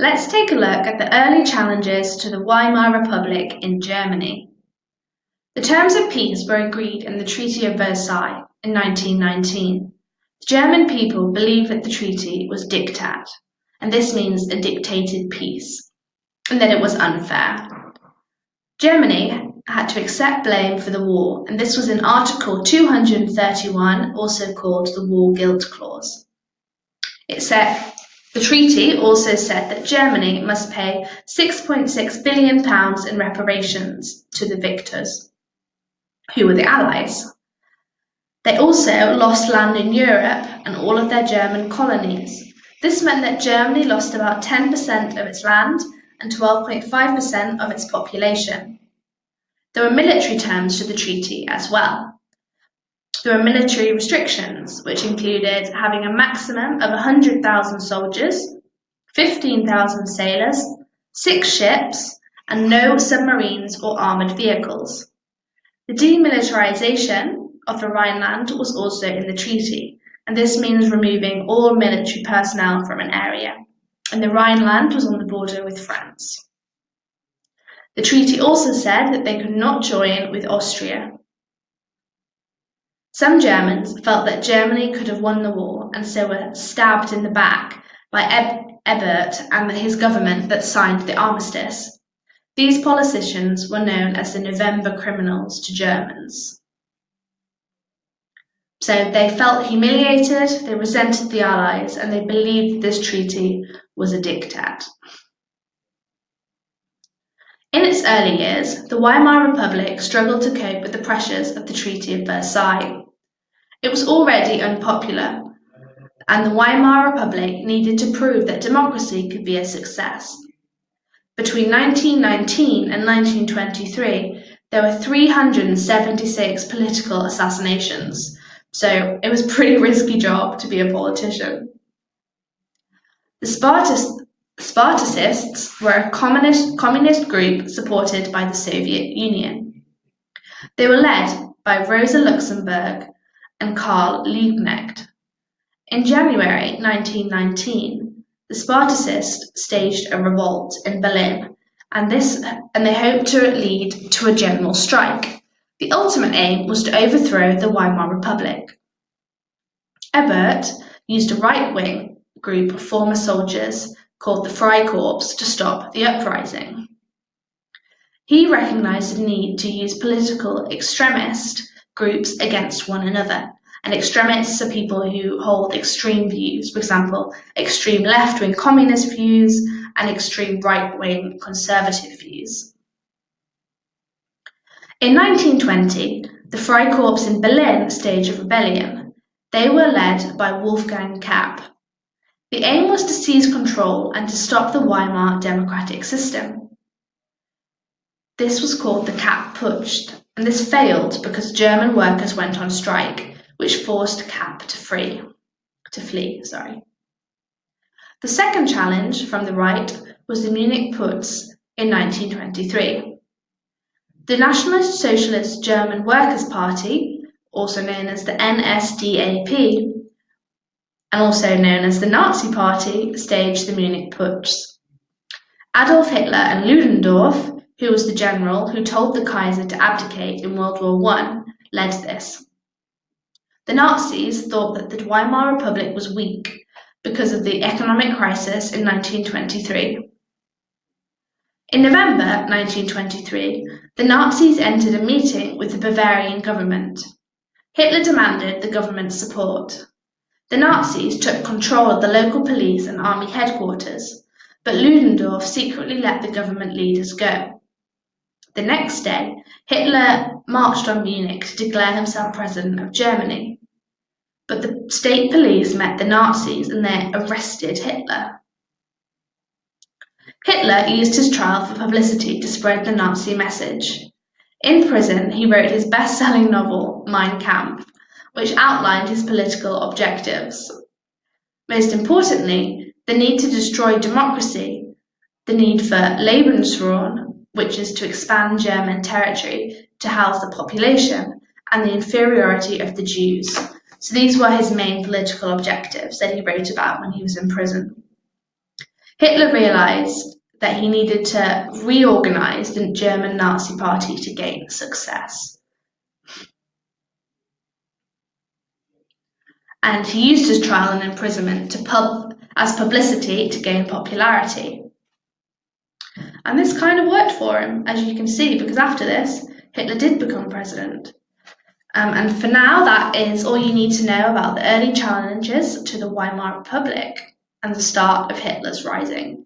Let's take a look at the early challenges to the Weimar Republic in Germany. The terms of peace were agreed in the Treaty of Versailles in 1919. The German people believed that the treaty was diktat, and this means a dictated peace, and that it was unfair. Germany had to accept blame for the war, and this was in Article 231, also called the War Guilt Clause. The treaty also said that Germany must pay £6.6 billion in reparations to the victors, who were the Allies. They also lost land in Europe and all of their German colonies. This meant that Germany lost about 10% of its land and 12.5% of its population. There were military terms to the treaty as well. There were military restrictions, which included having a maximum of 100,000 soldiers, 15,000 sailors, 6 ships, and no submarines or armoured vehicles. The demilitarization of the Rhineland was also in the treaty, and this means removing all military personnel from an area, and the Rhineland was on the border with France. The treaty also said that they could not join with Austria. Some Germans felt that Germany could have won the war and so were stabbed in the back by Ebert and his government that signed the armistice. These politicians were known as the November criminals to Germans. So they felt humiliated, they resented the Allies, and they believed this treaty was a diktat. In its early years, the Weimar Republic struggled to cope with the pressures of the Treaty of Versailles. It was already unpopular, and the Weimar Republic needed to prove that democracy could be a success. Between 1919 and 1923, there were 376 political assassinations, so it was a pretty risky job to be a politician. The Spartacists were a communist group supported by the Soviet Union. They were led by Rosa Luxemburg and Karl Liebknecht. In January 1919, the Spartacists staged a revolt in Berlin, and they hoped to lead to a general strike. The ultimate aim was to overthrow the Weimar Republic. Ebert used a right-wing group of former soldiers called the Freikorps to stop the uprising. He recognized the need to use political extremist groups against one another, and extremists are people who hold extreme views, for example, extreme left-wing communist views and extreme right-wing conservative views. In 1920, the Freikorps in Berlin staged a rebellion. They were led by Wolfgang Kapp. The aim was to seize control and to stop the Weimar democratic system. This was called the Kapp Putsch, and this failed because German workers went on strike, which forced Kapp to flee. The second challenge from the right was the Munich Putsch in 1923. The National Socialist German Workers' Party, also known as the NSDAP, and also known as the Nazi Party, staged the Munich Putsch. Adolf Hitler and Ludendorff, who was the general who told the Kaiser to abdicate in World War I, led this. The Nazis thought that the Weimar Republic was weak because of the economic crisis in 1923. In November 1923, the Nazis entered a meeting with the Bavarian government. Hitler demanded the government's support. The Nazis took control of the local police and army headquarters, but Ludendorff secretly let the government leaders go. The next day, Hitler marched on Munich to declare himself president of Germany. But the state police met the Nazis and they arrested Hitler. Hitler used his trial for publicity to spread the Nazi message. In prison, he wrote his best-selling novel, Mein Kampf, which outlined his political objectives. Most importantly, the need to destroy democracy, the need for Lebensraum, which is to expand German territory to house the population, and the inferiority of the Jews. So these were his main political objectives that he wrote about when he was in prison. Hitler realised that he needed to reorganise the German Nazi Party to gain success. And he used his trial and imprisonment as publicity to gain popularity. And this kind of worked for him, as you can see, because after this, Hitler did become president. And for now, that is all you need to know about the early challenges to the Weimar Republic and the start of Hitler's rising.